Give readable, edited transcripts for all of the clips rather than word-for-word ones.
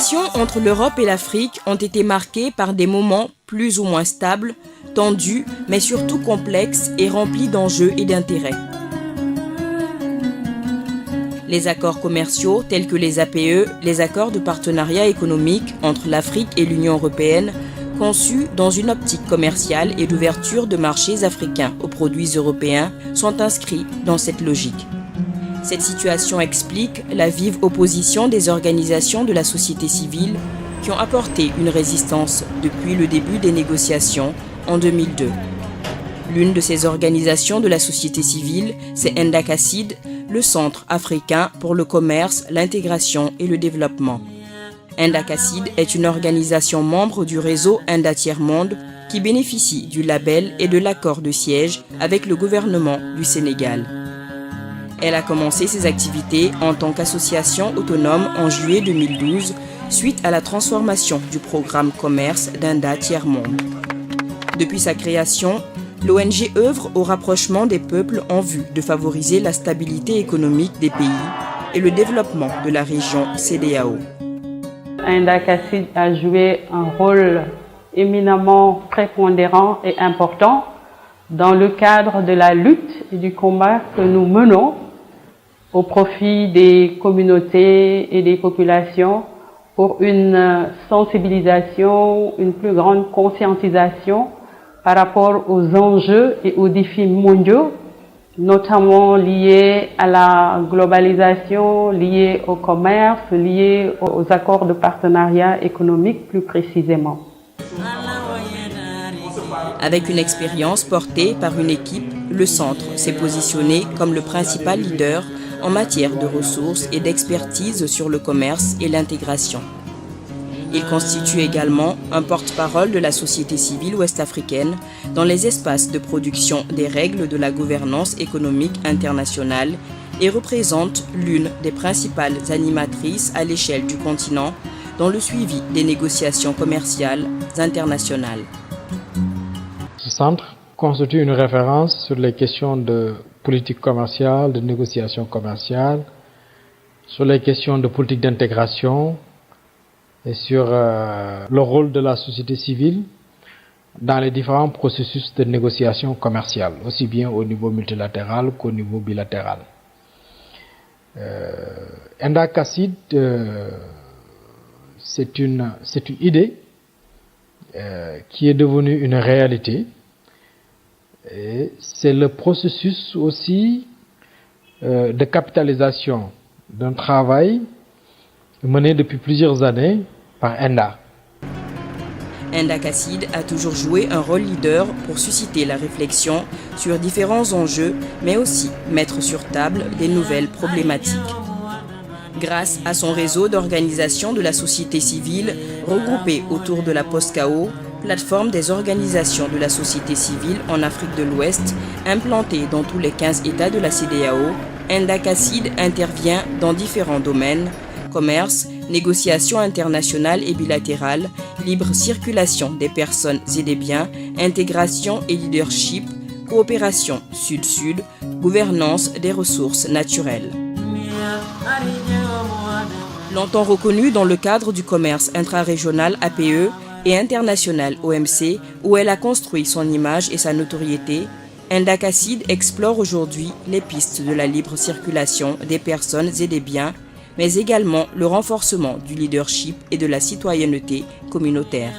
relations entre l'Europe et l'Afrique ont été marquées par des moments plus ou moins stables, tendus, mais surtout complexes et remplis d'enjeux et d'intérêts. Les accords commerciaux tels que les APE, les accords de partenariat économique entre l'Afrique et l'Union européenne, conçus dans une optique commerciale et d'ouverture de marchés africains aux produits européens, sont inscrits dans cette logique. Cette situation explique la vive opposition des organisations de la société civile qui ont apporté une résistance depuis le début des négociations en 2002. L'une de ces organisations de la société civile, c'est ENDA-CACID, le Centre africain pour le commerce, l'intégration et le développement. ENDA-CACID est une organisation membre du réseau ENDA Tiers-Monde qui bénéficie du label et de l'accord de siège avec le gouvernement du Sénégal. Elle a commencé ses activités en tant qu'association autonome en juillet 2012 suite à la transformation du programme commerce d'ENDA Tiers-Monde. Depuis sa création, l'ONG œuvre au rapprochement des peuples en vue de favoriser la stabilité économique des pays et le développement de la région CEDEAO. ENDA-CACID a joué un rôle éminemment prépondérant et important dans le cadre de la lutte et du combat que nous menons au profit des communautés et des populations pour une sensibilisation, une plus grande conscientisation par rapport aux enjeux et aux défis mondiaux, notamment liés à la globalisation, liés au commerce, liés aux accords de partenariat économique plus précisément. Avec une expérience portée par une équipe, le centre s'est positionné comme le principal leader en matière de ressources et d'expertise sur le commerce et l'intégration. Il constitue également un porte-parole de la société civile ouest-africaine dans les espaces de production des règles de la gouvernance économique internationale et représente l'une des principales animatrices à l'échelle du continent dans le suivi des négociations commerciales internationales. Ce centre constitue une référence sur les questions de politique commerciale, de négociation commerciale, sur les questions de politique d'intégration et sur le rôle de la société civile dans les différents processus de négociation commerciale, aussi bien au niveau multilatéral qu'au niveau bilatéral. ENDA-CACID, c'est une idée qui est devenue une réalité. Et c'est le processus aussi de capitalisation d'un travail mené depuis plusieurs années par ENDA. ENDA-CACID a toujours joué un rôle leader pour susciter la réflexion sur différents enjeux, mais aussi mettre sur table des nouvelles problématiques. Grâce à son réseau d'organisations de la société civile regroupées autour de la POSCAO, plateforme des organisations de la société civile en Afrique de l'Ouest, implantée dans tous les 15 États de la CEDEAO, ENDA-CACID intervient dans différents domaines: commerce, négociations internationales et bilatérales, libre circulation des personnes et des biens, intégration et leadership, coopération sud-sud, gouvernance des ressources naturelles. Longtemps reconnue dans le cadre du commerce intra-régional APE et international OMC, où elle a construit son image et sa notoriété, ENDA-CACID explore aujourd'hui les pistes de la libre circulation des personnes et des biens, mais également le renforcement du leadership et de la citoyenneté communautaire.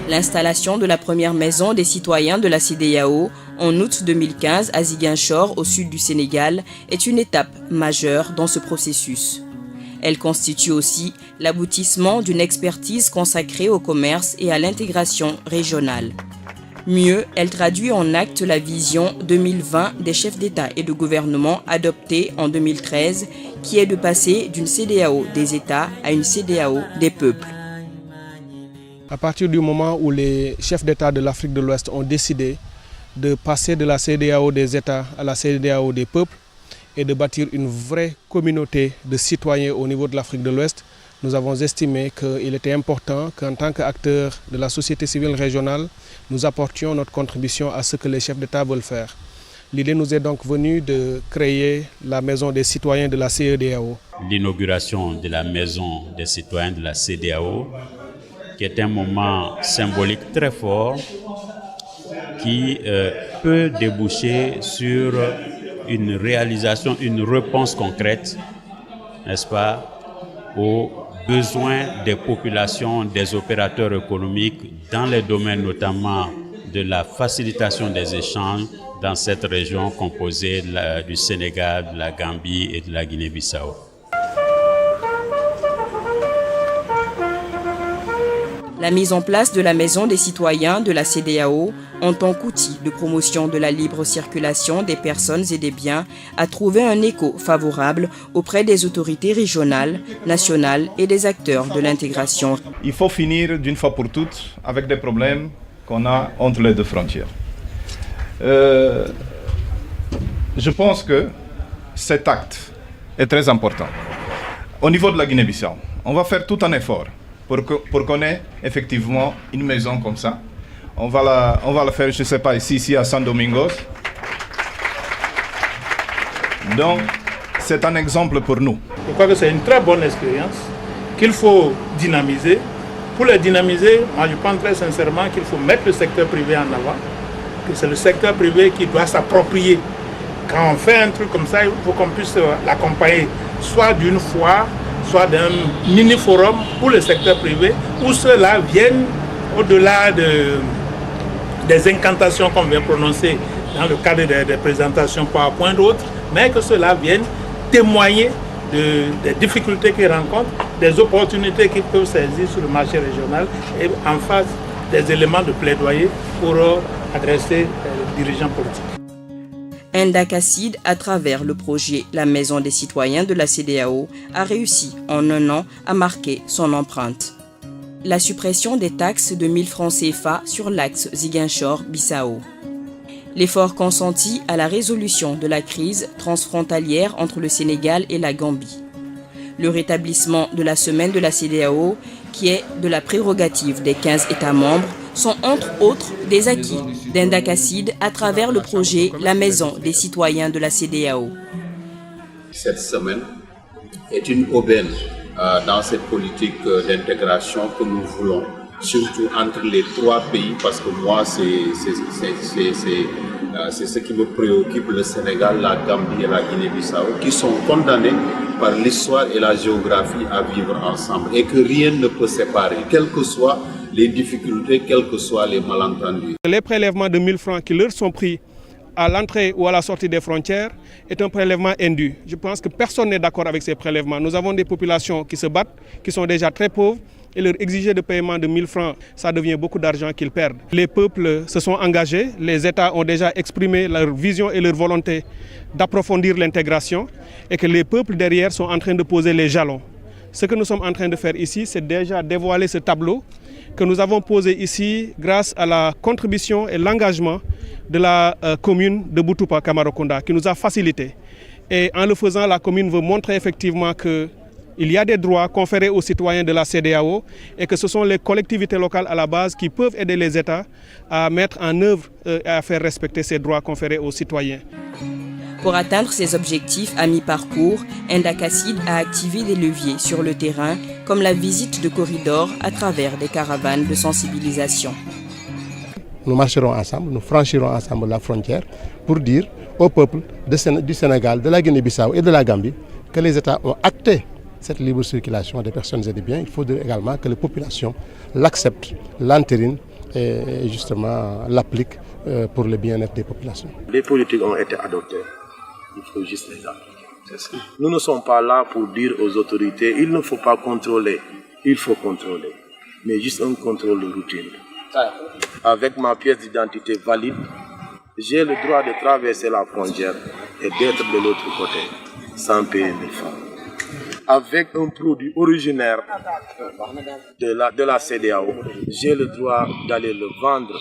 L'installation de la première maison des citoyens de la CEDEAO en août 2015 à Ziguinchor, au sud du Sénégal, est une étape majeure dans ce processus. Elle constitue aussi l'aboutissement d'une expertise consacrée au commerce et à l'intégration régionale. Mieux, elle traduit en actes la vision 2020 des chefs d'État et de gouvernement adoptée en 2013, qui est de passer d'une CEDEAO des États à une CEDEAO des peuples. À partir du moment où les chefs d'État de l'Afrique de l'Ouest ont décidé de passer de la CEDEAO des États à la CEDEAO des peuples et de bâtir une vraie communauté de citoyens au niveau de l'Afrique de l'Ouest, nous avons estimé qu'il était important qu'en tant qu'acteurs de la société civile régionale, nous apportions notre contribution à ce que les chefs d'État veulent faire. L'idée nous est donc venue de créer la Maison des citoyens de la CEDEAO. L'inauguration de la Maison des citoyens de la CEDEAO, qui est un moment symbolique très fort, qui peut déboucher sur une réalisation, une réponse concrète, n'est-ce pas, aux besoins des populations, des opérateurs économiques dans les domaines notamment de la facilitation des échanges dans cette région composée du Sénégal, de la Gambie et de la Guinée-Bissau. La mise en place de la Maison des citoyens de la CEDEAO en tant qu'outil de promotion de la libre circulation des personnes et des biens a trouvé un écho favorable auprès des autorités régionales, nationales et des acteurs de l'intégration. Il faut finir d'une fois pour toutes avec des problèmes qu'on a entre les deux frontières. Je pense que cet acte est très important. Au niveau de la Guinée-Bissau, on va faire tout un effort pour qu'on ait effectivement une maison comme ça. On va la faire, je ne sais pas, ici à San Domingos. Donc, c'est un exemple pour nous. Je crois que c'est une très bonne expérience qu'il faut dynamiser. Pour le dynamiser, moi je pense très sincèrement qu'il faut mettre le secteur privé en avant, que c'est le secteur privé qui doit s'approprier. Quand on fait un truc comme ça, il faut qu'on puisse l'accompagner, soit d'une foire, soit d'un mini-forum pour le secteur privé, où ceux-là viennent au-delà des incantations qu'on vient prononcer dans le cadre des présentations PowerPoint d'autres, mais que ceux-là viennent témoigner des difficultés qu'ils rencontrent, des opportunités qu'ils peuvent saisir sur le marché régional et en face des éléments de plaidoyer pour adresser les dirigeants politiques. Enda Kassid, à travers le projet La Maison des citoyens de la CEDEAO, a réussi en un an à marquer son empreinte. La suppression des taxes de 1000 francs CFA sur l'axe Ziguinchor-Bissau. L'effort consenti à la résolution de la crise transfrontalière entre le Sénégal et la Gambie. Le rétablissement de la semaine de la CEDEAO, qui est de la prérogative des 15 États membres, sont entre autres des acquis d'Enda Kassid à travers le projet La Maison des citoyens de la CEDEAO. Cette semaine est une aubaine dans cette politique d'intégration que nous voulons, surtout entre les trois pays, parce que moi c'est ce qui me préoccupe, le Sénégal, la Gambie et la Guinée-Bissau, qui sont condamnés par l'histoire et la géographie à vivre ensemble et que rien ne peut séparer, quelles que soient les difficultés, quels que soient les malentendus. Les prélèvements de 1000 francs qui leur sont pris à l'entrée ou à la sortie des frontières est un prélèvement indu. Je pense que personne n'est d'accord avec ces prélèvements. Nous avons des populations qui se battent, qui sont déjà très pauvres, et leur exiger de paiement de 1000 francs, ça devient beaucoup d'argent qu'ils perdent. Les peuples se sont engagés, les États ont déjà exprimé leur vision et leur volonté d'approfondir l'intégration et que les peuples derrière sont en train de poser les jalons. Ce que nous sommes en train de faire ici, c'est déjà dévoiler ce tableau que nous avons posé ici grâce à la contribution et l'engagement de la commune de Boutoupa Kamarokonda qui nous a facilité. Et en le faisant, la commune veut montrer effectivement qu'il y a des droits conférés aux citoyens de la CEDEAO et que ce sont les collectivités locales à la base qui peuvent aider les États à mettre en œuvre et à faire respecter ces droits conférés aux citoyens. Pour atteindre ces objectifs à mi-parcours, Enda Kassid a activé des leviers sur le terrain, comme la visite de corridors à travers des caravanes de sensibilisation. Nous marcherons ensemble, nous franchirons ensemble la frontière pour dire au peuple du Sénégal, de la Guinée-Bissau et de la Gambie que les États ont acté cette libre circulation des personnes et des biens. Il faudrait également que les populations l'acceptent, l'entérinent et justement l'appliquent pour le bien-être des populations. Les politiques ont été adoptées. Il faut juste les appliquer. Nous ne sommes pas là pour dire aux autorités il ne faut pas contrôler, il faut contrôler, mais juste un contrôle de routine. Avec ma pièce d'identité valide, j'ai le droit de traverser la frontière et d'être de l'autre côté, sans payer 1000 francs. Avec un produit originaire de la CEDEAO, j'ai le droit d'aller le vendre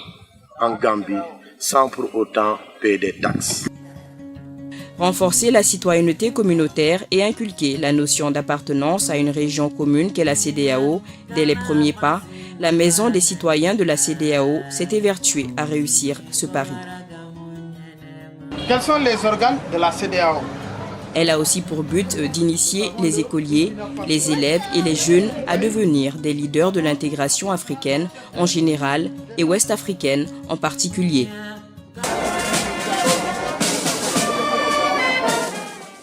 en Gambie sans pour autant payer des taxes. Renforcer la citoyenneté communautaire et inculquer la notion d'appartenance à une région commune qu'est la CEDEAO dès les premiers pas, la Maison des citoyens de la CEDEAO s'est évertuée à réussir ce pari. Quels sont les organes de la CEDEAO? Elle a aussi pour but d'initier les écoliers, les élèves et les jeunes à devenir des leaders de l'intégration africaine en général et ouest-africaine en particulier.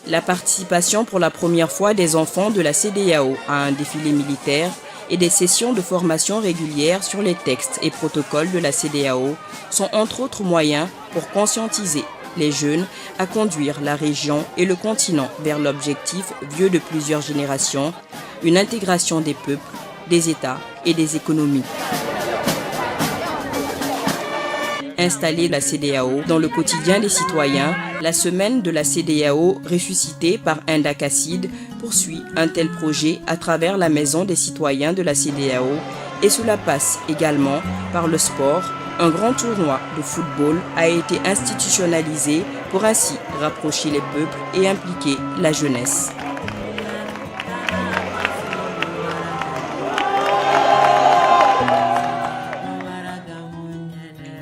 La participation pour la première fois des enfants de la CEDEAO à un défilé militaire et des sessions de formation régulières sur les textes et protocoles de la CEDEAO sont entre autres moyens pour conscientiser les jeunes à conduire la région et le continent vers l'objectif vieux de plusieurs générations, une intégration des peuples, des États et des économies. Installer la CEDEAO dans le quotidien des citoyens, la semaine de la CEDEAO ressuscitée par Enda Casside poursuit un tel projet à travers la maison des citoyens de la CEDEAO et cela passe également par le sport. Un grand tournoi de football a été institutionnalisé pour ainsi rapprocher les peuples et impliquer la jeunesse.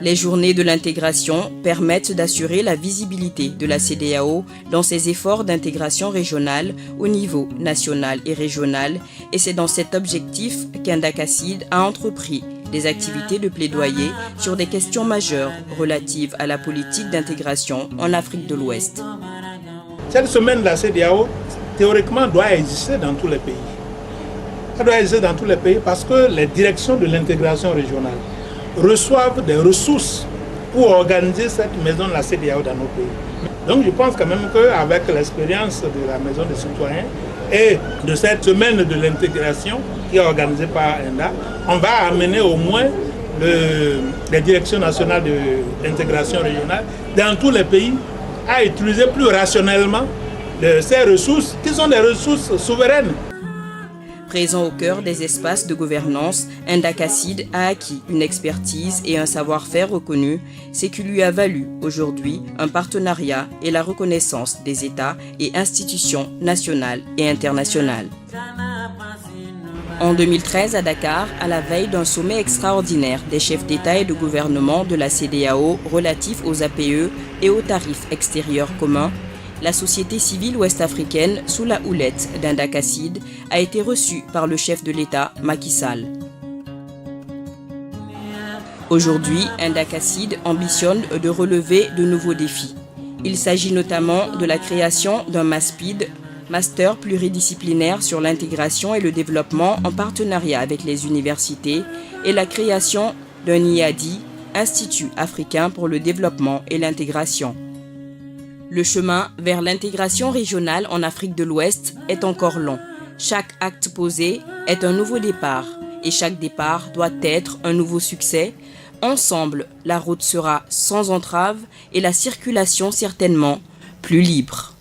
Les journées de l'intégration permettent d'assurer la visibilité de la CEDEAO dans ses efforts d'intégration régionale au niveau national et régional et c'est dans cet objectif qu'Enda Casside a entrepris des activités de plaidoyer sur des questions majeures relatives à la politique d'intégration en Afrique de l'Ouest. Cette semaine de la CEDEAO, théoriquement, doit exister dans tous les pays. Elle doit exister dans tous les pays parce que les directions de l'intégration régionale reçoivent des ressources pour organiser cette maison de la CEDEAO dans nos pays. Donc je pense quand même qu'avec l'expérience de la maison des citoyens et de cette semaine de l'intégration qui est organisée par Enda, on va amener au moins les directions nationales de l'intégration régionale dans tous les pays à utiliser plus rationnellement ces ressources qui sont des ressources souveraines. Présent au cœur des espaces de gouvernance, Enda Casside a acquis une expertise et un savoir-faire reconnu, ce qui lui a valu aujourd'hui un partenariat et la reconnaissance des États et institutions nationales et internationales. En 2013, à Dakar, à la veille d'un sommet extraordinaire des chefs d'État et de gouvernement de la CEDEAO relatif aux APE et aux tarifs extérieurs communs, la société civile ouest-africaine, sous la houlette d'Enda Casside, a été reçue par le chef de l'État, Macky Sall. Aujourd'hui, Enda Casside ambitionne de relever de nouveaux défis. Il s'agit notamment de la création d'un MASPID, master pluridisciplinaire sur l'intégration et le développement en partenariat avec les universités, et la création d'un IADI, Institut africain pour le développement et l'intégration. Le chemin vers l'intégration régionale en Afrique de l'Ouest est encore long. Chaque acte posé est un nouveau départ et chaque départ doit être un nouveau succès. Ensemble, la route sera sans entrave et la circulation certainement plus libre.